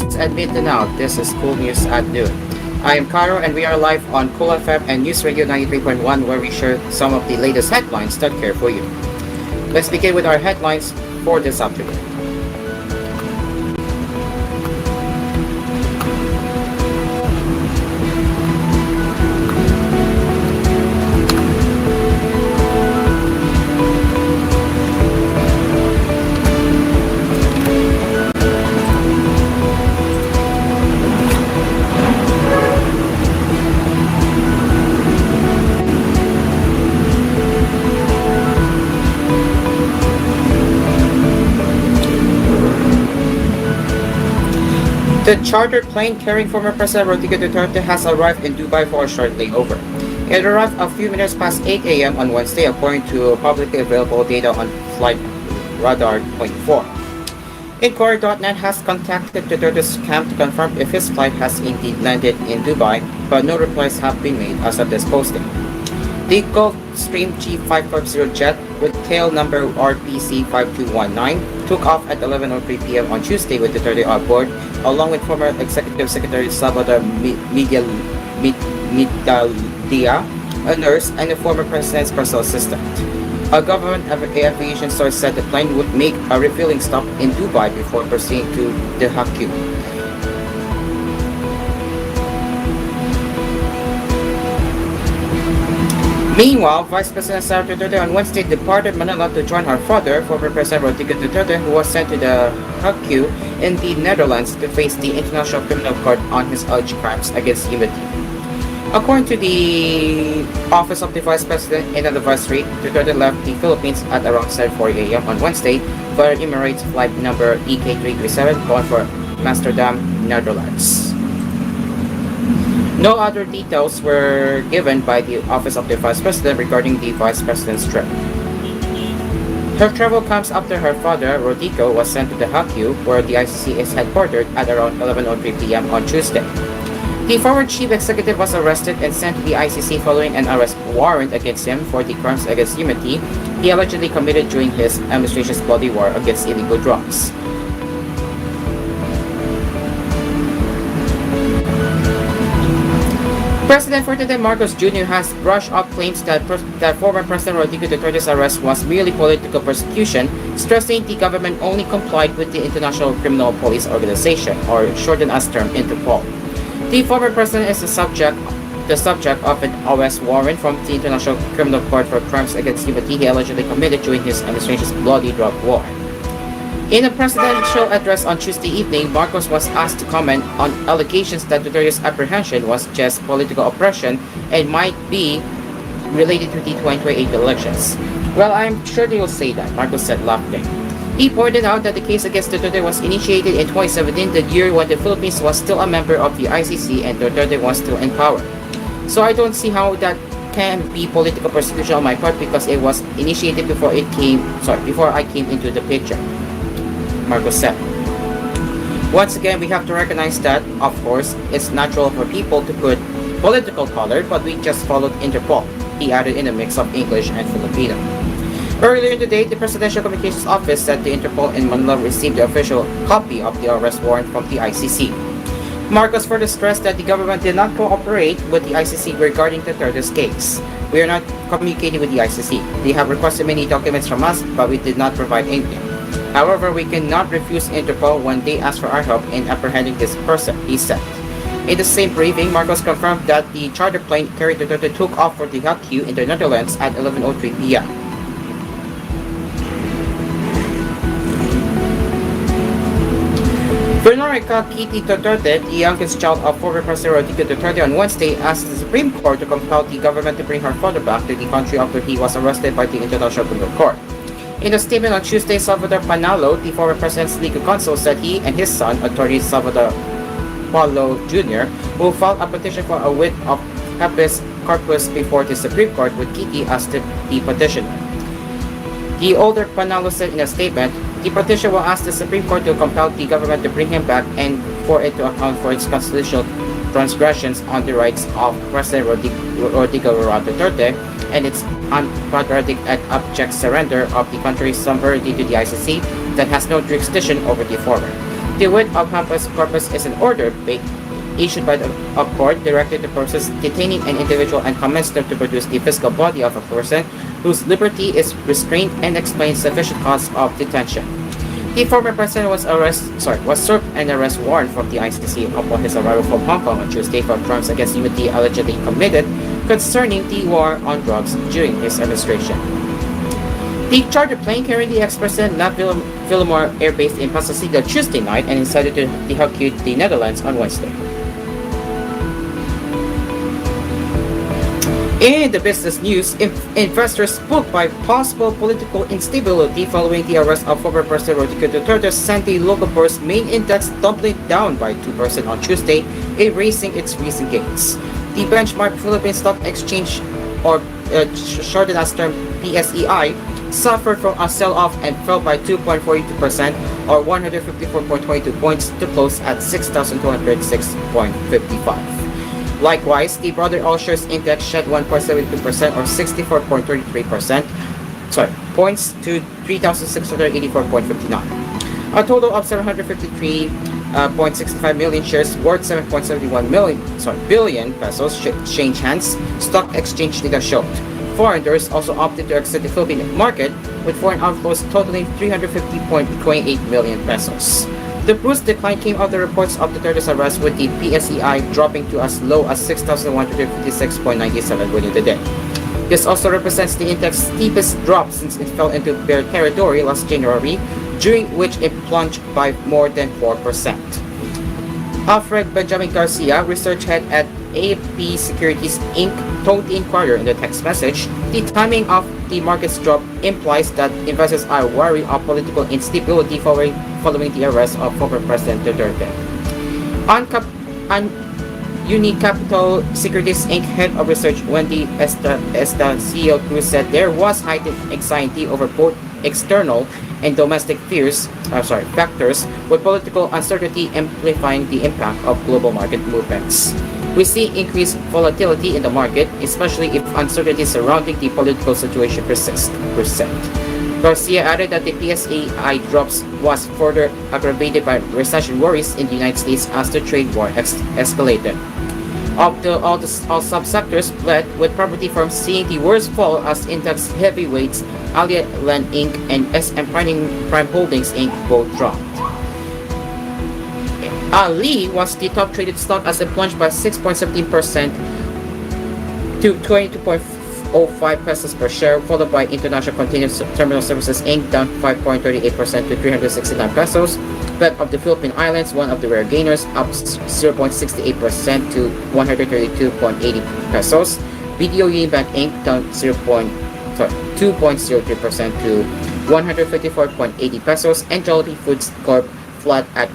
Filipinos admit to now, this is Cool News at noon. I am Caro and we are live on Cool FM and News Radio 93.1 where we share some of the latest headlines that care for you. Let's begin with our headlines for this afternoon. The chartered plane carrying former President Rodrigo Duterte has arrived in Dubai for a short layover. It arrived a few minutes past 8 a.m. on Wednesday according to publicly available data on Flight Radar 24. Inquiry.net has contacted Duterte's camp to confirm if his flight has indeed landed in Dubai, but no replies have been made as of this posting. The Gulfstream G550 jet with tail number RPC5219 took off at 11:03 p.m. on Tuesday with Duterte on board, along with former Executive Secretary Salvador Midaldia, a nurse, and a former president's personal assistant. A government aviation source said the plane would make a refueling stop in Dubai before proceeding to the HQ. Meanwhile, Vice President Sara Duterte on Wednesday departed Manila to join her father, former President Rodrigo Duterte, who was sent to the HQ in the Netherlands to face the International Criminal Court on his alleged crimes against humanity. According to the Office of the Vice President in the advisory, Duterte left the Philippines at around 7:40 a.m. on Wednesday via Emirates flight number EK337 bound for Amsterdam, Netherlands. No other details were given by the Office of the Vice President regarding the Vice President's trip. Her travel comes after her father, Rodrigo, was sent to the HQ, where the ICC is headquartered, at around 11:03 p.m. on Tuesday. The former chief executive was arrested and sent to the ICC following an arrest warrant against him for the crimes against humanity he allegedly committed during his administration's bloody war against illegal drugs. President Ferdinand Marcos Jr. has brushed off claims that former President Rodrigo Duterte's arrest was merely political persecution, stressing the government only complied with the International Criminal Police Organization, or shortened as term Interpol. The former president is the subject of an arrest warrant from the International Criminal Court for crimes against humanity he allegedly committed during his administration's bloody drug war. In a presidential address on Tuesday evening, Marcos was asked to comment on allegations that Duterte's apprehension was just political oppression and might be related to the 2028 elections. Well, I'm sure they will say that, Marcos said, laughing. He pointed out that the case against Duterte was initiated in 2017, the year when the Philippines was still a member of the ICC and Duterte was still in power. So I don't see how that can be political persecution on my part because it was initiated before I came into the picture, Marcos said. Once again, we have to recognize that, of course, it's natural for people to put political color, but we just followed Interpol, he added in a mix of English and Filipino. Earlier today, the Presidential Communications Office said the Interpol in Manila received the official copy of the arrest warrant from the ICC. Marcos further stressed that the government did not cooperate with the ICC regarding Duterte's case. We are not communicating with the ICC. They have requested many documents from us, but we did not provide anything. However, we cannot refuse Interpol when they ask for our help in apprehending this person, he said. In the same briefing, Marcos confirmed that the charter plane carrying Duterte took off for the HQ in the Netherlands at 11:03 p.m. Veronica Kitty Duterte, the youngest child of former President Rodrigo Duterte, on Wednesday asked the Supreme Court to compel the government to bring her father back to the country after he was arrested by the International Criminal Court. In a statement on Tuesday, Salvador Panalo, the former president's legal counsel, said he and his son, attorney Salvador Paulo Jr., will file a petition for a writ of habeas corpus before the Supreme Court, with Kitty as the petitioner. The older Panalo said in a statement, the petition will ask the Supreme Court to compel the government to bring him back and for it to account for its constitutional transgressions on the rights of President Rodrigo Duterte and its unpatriotic and abject surrender of the country's sovereignty to the ICC that has no jurisdiction over the former. The writ of habeas corpus is an order issued by the a court directed to persons detaining an individual and commenced them to produce the physical body of a person whose liberty is restrained and explain sufficient cause of detention. The former president was served an arrest warrant from the ICC upon his arrival from Hong Kong on Tuesday for crimes against humanity allegedly committed concerning the war on drugs during his administration. The charter plane carrying the ex-president left Villemor Air Base in Pasasiga Tuesday night and is headed to the Hague, the Netherlands, on Wednesday. In the business news, investors spooked by possible political instability following the arrest of former President Rodrigo Duterte sent the local bourse main index tumbling down by 2% on Tuesday, erasing its recent gains. The benchmark Philippine Stock Exchange, or shortened as term PSEI, suffered from a sell-off and fell by 2.42% or 154.22 points to close at 6,206.55. Likewise, the broader all shares index shed 1.72% or 64.33% points to 3,684.59. A total of 753.65 million shares worth 7.71 billion pesos changed hands, stock exchange data showed. Foreigners also opted to exit the Philippine market, with foreign outflows totaling 350.28 million pesos. The bruised decline came out of the reports of Duterte's arrest, with the PSEI dropping to as low as 6,156.97 billion today. This also represents the index's steepest drop since it fell into bear territory last January, during which it plunged by more than 4%. Alfred Benjamin Garcia, research head at AP Securities Inc., told the Inquirer in the text message, the timing of the market's drop implies that investors are wary of political instability following the arrest of former President Duterte. On Unicapital Securities Inc. head of research Wendy Estacio Cruz said there was heightened anxiety over both external and domestic factors, with political uncertainty amplifying the impact of global market movements. We see increased volatility in the market, especially if uncertainty surrounding the political situation persists. Garcia added that the PSAI drops was further aggravated by recession worries in the United States as the trade war escalated. All subsectors led, with property firms seeing the worst fall as index heavyweights Alia Land Inc. and SM Prime Holdings Inc. both dropped. Ali was the top traded stock as it plunged by 6.17% to 22.05 pesos per share, followed by International Container Terminal Services Inc. down 5.38% to 369 pesos. Bank of the Philippine Islands, one of the rare gainers, up 0.68% to 132.80 pesos. BDO Union Bank Inc. down 2.03% to 154.80 pesos, and Jollibee Foods Corp. flat at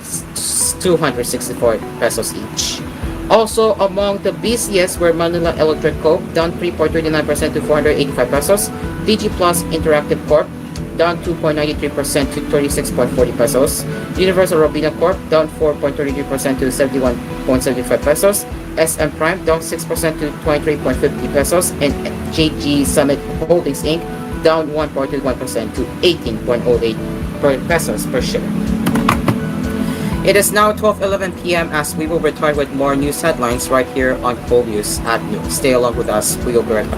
264 pesos each. Also among the busiest were Manila Electric Co. down 3.39% to 485 pesos, DG Plus Interactive Corp. down 2.93% to 36.40 pesos, Universal Robina Corp. down 4.33% to 71.75 pesos, SM Prime down 6% to 23.50 pesos, and JG Summit Holdings Inc. down 1.21% to 18.08 pesos per share. It is now 12:11 p.m. as we will return with more news headlines right here on koolNews at noon. Stay along with us. We will be right back.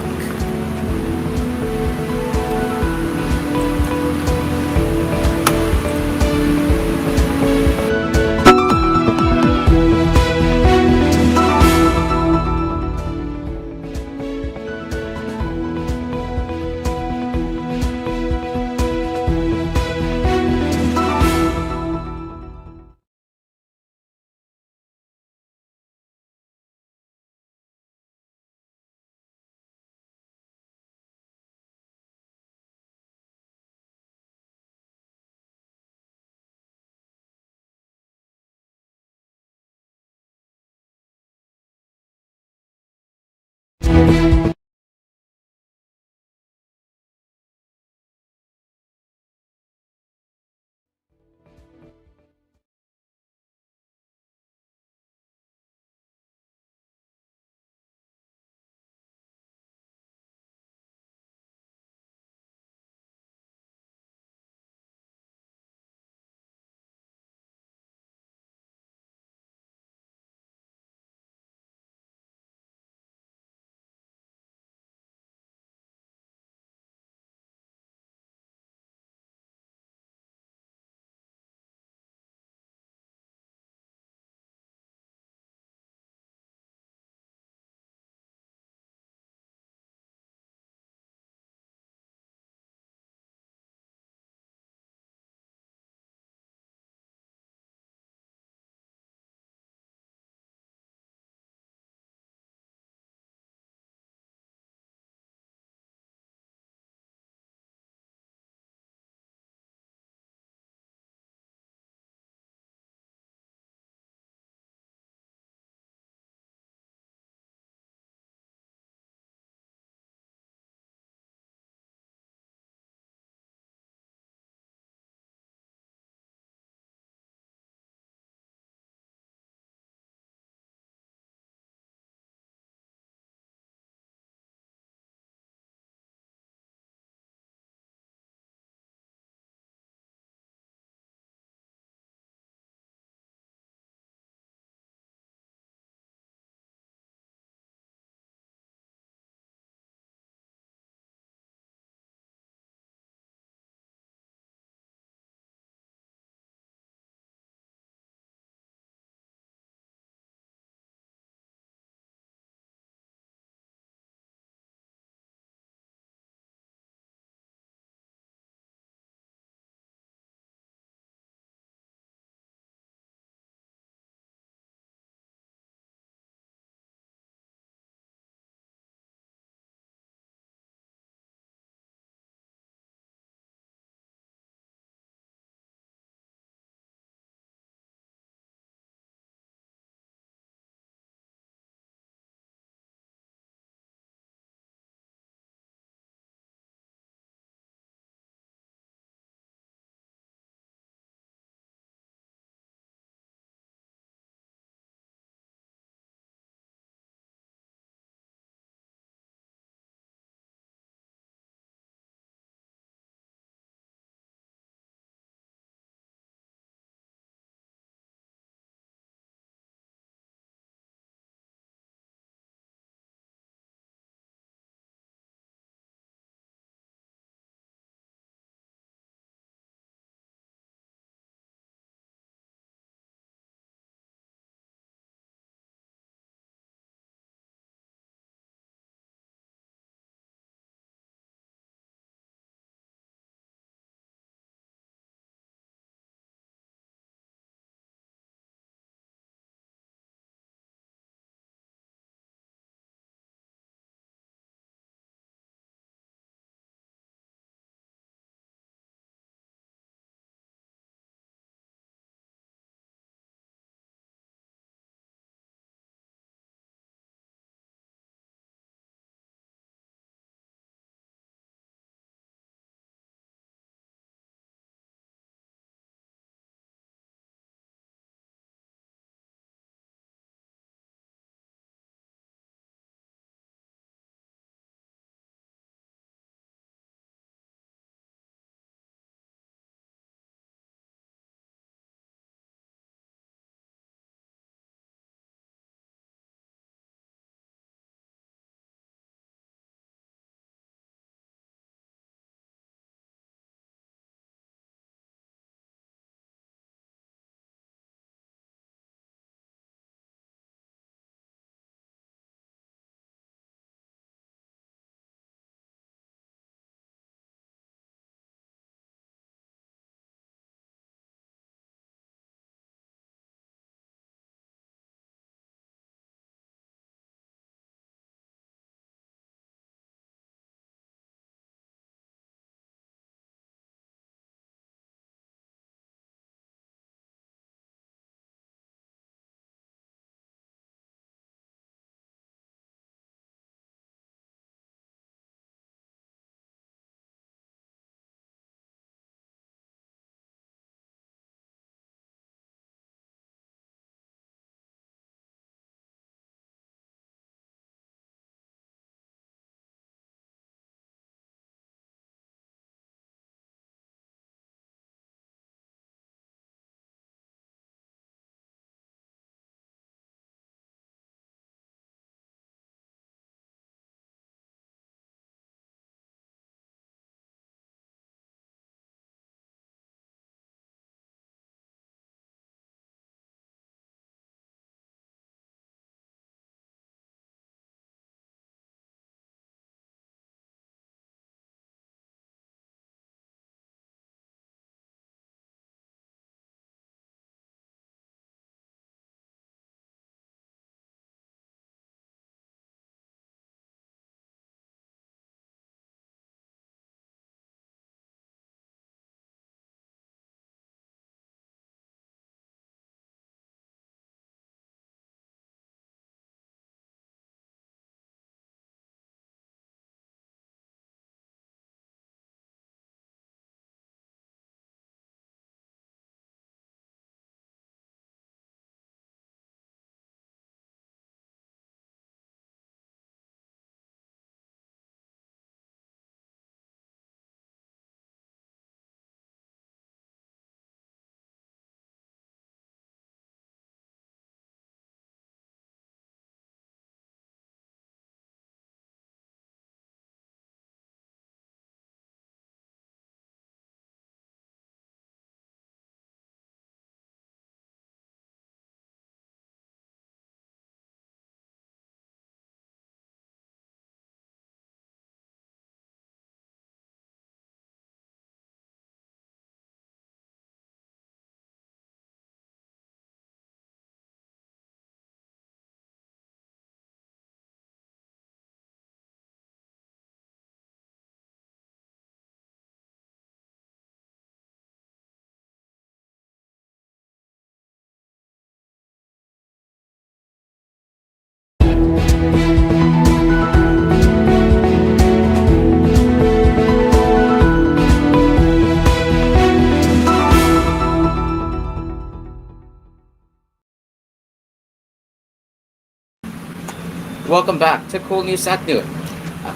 Welcome back to Cool News at Noon.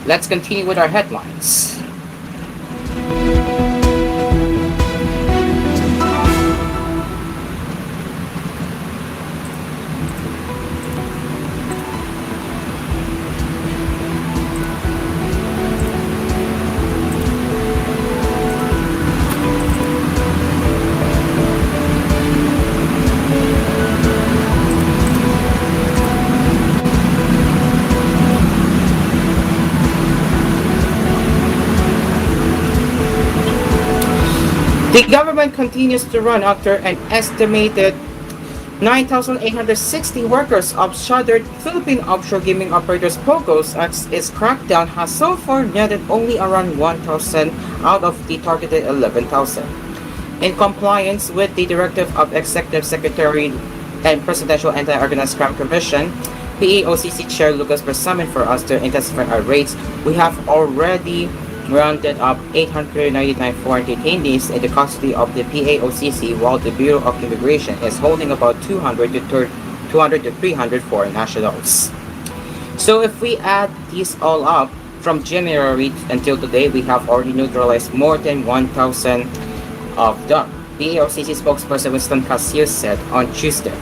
Let's continue with our headlines. The government continues to run after an estimated 9,860 workers of shuttered Philippine offshore gaming operators POGOs, as its crackdown has so far netted only around 1,000 out of the targeted 11,000. In compliance with the directive of Executive Secretary and Presidential Anti-Organized Crime Commission, PAOCC Chair Lucas Bersamin, for us to intensify our raids, we have already rounded up 899 foreign detainees in the custody of the PAOCC, while the Bureau of Immigration is holding about 200 to 300 foreign nationals. So if we add these all up, from January until today, we have already neutralized more than 1,000 of them, PAOCC spokesperson Winston Casio said on Tuesday.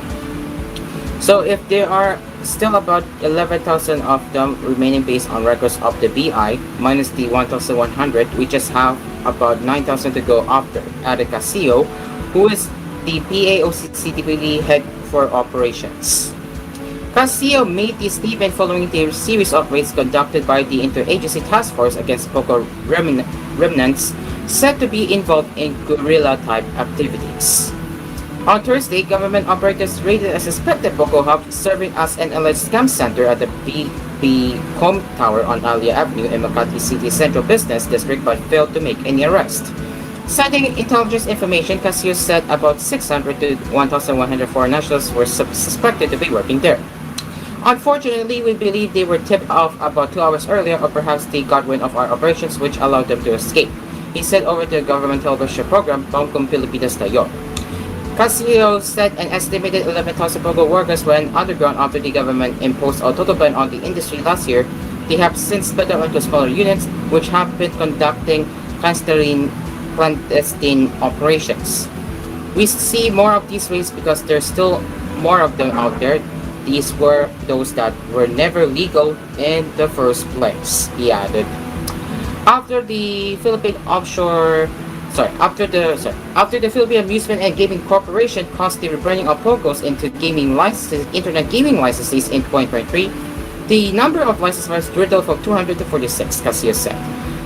So if there are still about 11,000 of them remaining based on records of the BI, minus the 1,100, we just have about 9,000 to go after, added Casio, who is the PAOCC deputy head for operations. Casio made this statement following the series of raids conducted by the Interagency Task Force against POGO remnants said to be involved in guerrilla-type activities. On Thursday, government operators raided a suspected POGO hub serving as an alleged scam center at the BB Home Tower on Alia Avenue in Makati City Central Business District, but failed to make any arrest. Citing intelligence information, Casio said about 600 to 1,100 foreign nationals were suspected to be working there. Unfortunately, we believe they were tipped off about 2 hours earlier, or perhaps they got wind of our operations, which allowed them to escape, he said over the government television program Bangkong Pilipinas Tayo. Casio said an estimated 11,000 POGO workers went underground after the government imposed a total ban on the industry last year. They have since split up into smaller units, which have been conducting clandestine operations. We see more of these raids because there's still more of them out there. These were those that were never legal in the first place, he added. After the Philippine Philippine Amusement and Gaming Corporation caused the rebranding of POGOs into internet gaming licenses in 2023, the number of licenses dwindled from 200 to 46, Casio said.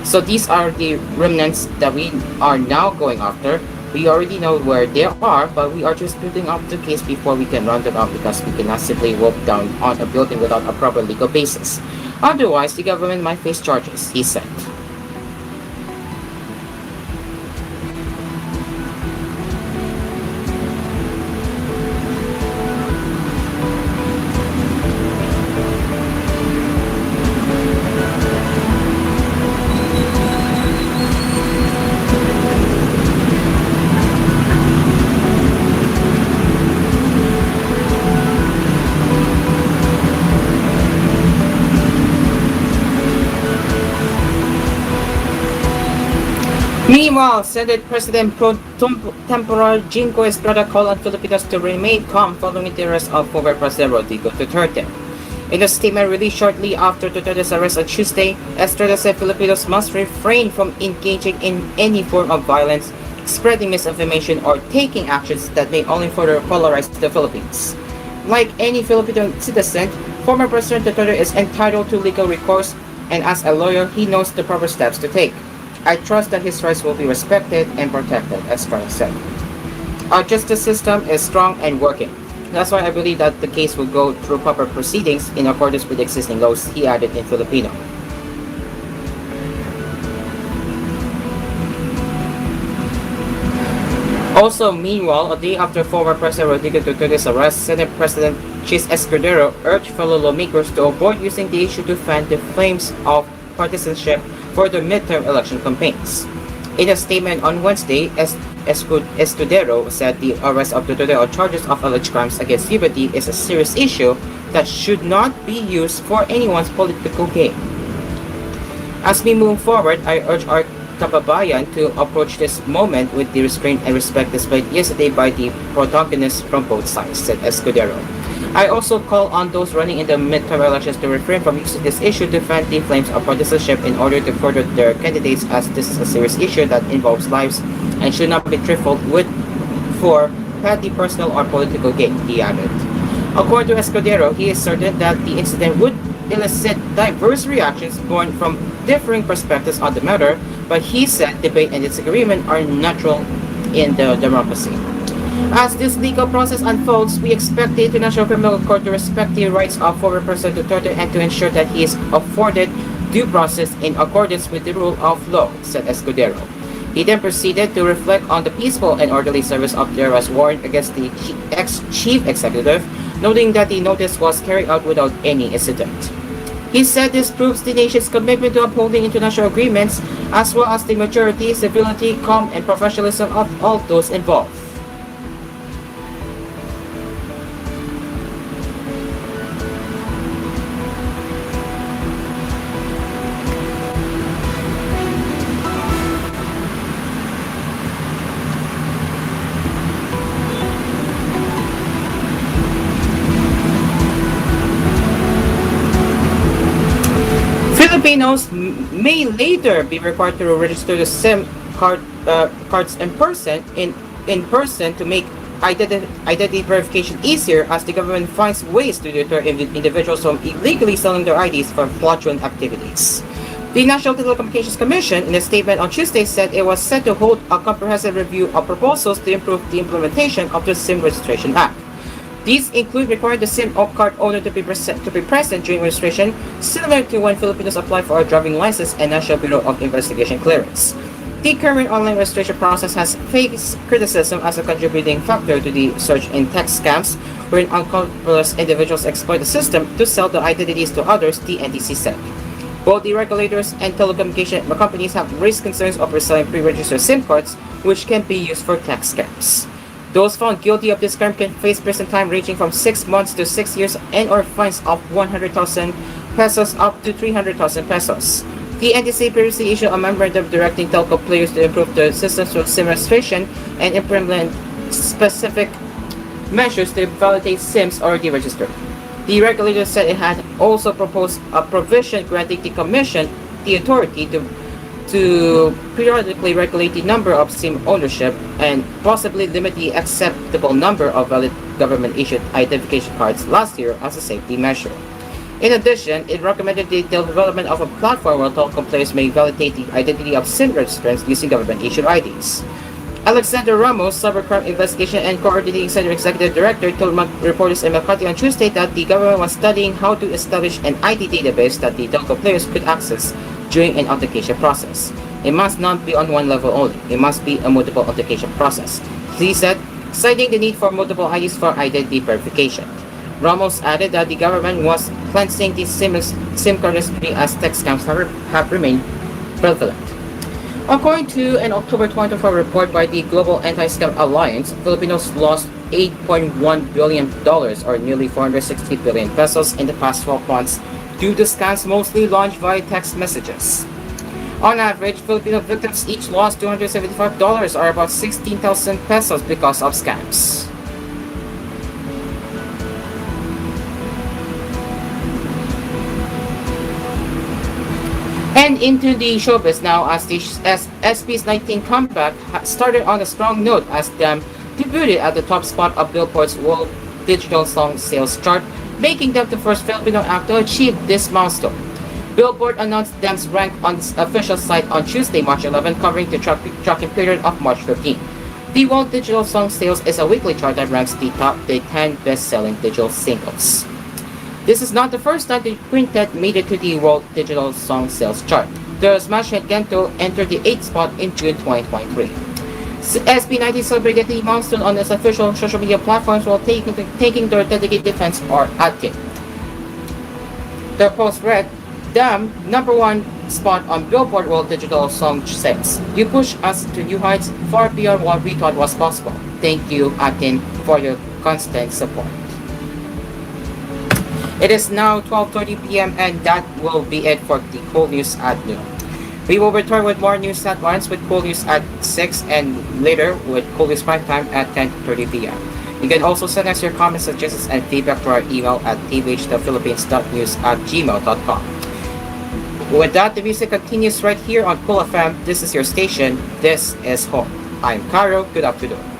So these are the remnants that we are now going after. We already know where they are, but we are just building up the case before we can round them up, because we cannot simply walk down on a building without a proper legal basis. Otherwise, the government might face charges, he said. Meanwhile, Senate President Pro Tempore Jingo Estrada called on Filipinos to remain calm following the arrest of former President Rodrigo Duterte. In a statement released shortly after Duterte's arrest on Tuesday, Estrada said Filipinos must refrain from engaging in any form of violence, spreading misinformation, or taking actions that may only further polarize the Philippines. Like any Filipino citizen, former President Duterte is entitled to legal recourse, and as a lawyer, he knows the proper steps to take. I trust that his rights will be respected and protected, Estrada said. Our justice system is strong and working. That's why I believe that the case will go through proper proceedings in accordance with existing laws, he added in Filipino. Also, meanwhile, a day after former President Rodrigo Duterte's arrest, Senate President Chis Escudero urged fellow lawmakers to avoid using the issue to fan the flames of partisanship for the midterm election campaigns. In a statement on Wednesday, Escudero said the arrest of Duterte on charges of alleged crimes against liberty is a serious issue that should not be used for anyone's political gain. As we move forward, I urge our kababayan to approach this moment with the restraint and respect displayed yesterday by the protagonists from both sides, said Escudero. I also call on those running in the midterm elections to refrain from using this issue to fan the flames of partisanship in order to further their candidates, as this is a serious issue that involves lives and should not be trifled with for petty personal or political gain, he added. According to Escudero, he asserted that the incident would elicit diverse reactions born from differing perspectives on the matter, but he said debate and disagreement are natural in the democracy. As this legal process unfolds, we expect the International Criminal Court to respect the rights of former President Duterte and to ensure that he is afforded due process in accordance with the rule of law, said Escudero. He then proceeded to reflect on the peaceful and orderly service of the arrest warrant against the ex-chief executive, noting that the notice was carried out without any incident. He said this proves the nation's commitment to upholding international agreements, as well as the maturity, civility, calm, and professionalism of all those involved. Filipinos may later be required to register the SIM cards in person to make identity verification easier, as the government finds ways to deter individuals from illegally selling their IDs for fraudulent activities. The National Telecommunications Commission, in a statement on Tuesday, said it was set to hold a comprehensive review of proposals to improve the implementation of the SIM Registration Act. These include requiring the SIM card owner to be present during registration, similar to when Filipinos apply for a driving license and National Bureau of Investigation clearance. The current online registration process has faced criticism as a contributing factor to the surge in text scams, wherein unscrupulous individuals exploit the system to sell the identities to others, the NTC said. Both the regulators and telecommunication companies have raised concerns of reselling pre-registered SIM cards, which can be used for text scams. Those found guilty of this crime can face prison time ranging from 6 months to 6 years and/or fines of 100,000 pesos up to 300,000 pesos. The NTC previously issued a memorandum directing telco players to improve their systems for SIM registration and implement specific measures to validate SIMs already registered. The regulator said it had also proposed a provision granting the Commission the authority to periodically regulate the number of SIM ownership and possibly limit the acceptable number of valid government-issued identification cards last year as a safety measure. In addition, it recommended the development of a platform where telecom players may validate the identity of SIM registrants using government-issued IDs. Alexander Ramos, Cybercrime Investigation and Coordinating Center Executive Director, told reporters in Makati on Tuesday that the government was studying how to establish an ID database that the telco players could access during an authentication process. It must not be on one level only. It must be a multiple authentication process, he said, citing the need for multiple IDs for identity verification. Ramos added that the government was cleansing the SIM card industry as text scams have remained prevalent. According to an October 24 report by the Global Anti-Scam Alliance, Filipinos lost $8.1 billion, or nearly 460 billion pesos, in the past 12 months due to scams mostly launched via text messages. On average, Filipino victims each lost $275, or about 16,000 pesos, because of scams. And into the showbiz now, as the SP's 19 comeback started on a strong note as them debuted at the top spot of Billboard's World Digital Song Sales Chart, making them the first Filipino act to achieve this milestone. Billboard announced them's rank on its official site on Tuesday, March 11, covering the tracking period of March 15. The World Digital Song Sales is a weekly chart that ranks the top 10 best-selling digital singles. This is not the first time the quintet made it to the World Digital Song Sales chart. The smash hit Gento entered the 8th spot in June 2023. SB19 celebrated the milestone on its official social media platforms while taking their dedicated defense or adkin. Their post read, "Damn, number one spot on Billboard World Digital Song says, "You push us to new heights far beyond what we thought was possible. Thank you, Akin, for your constant support." It is now 12:30 p.m. and that will be it for the koolNews at noon. We will return with more news headlines with koolNews at 6 and later with koolNews Prime Time at 10:30 p.m. You can also send us your comments, suggestions, and feedback to our email at tvhthephilippines.news@gmail.com. With that, the music continues right here on Cool FM. This is your station. This is home. I'm Caro. Good afternoon.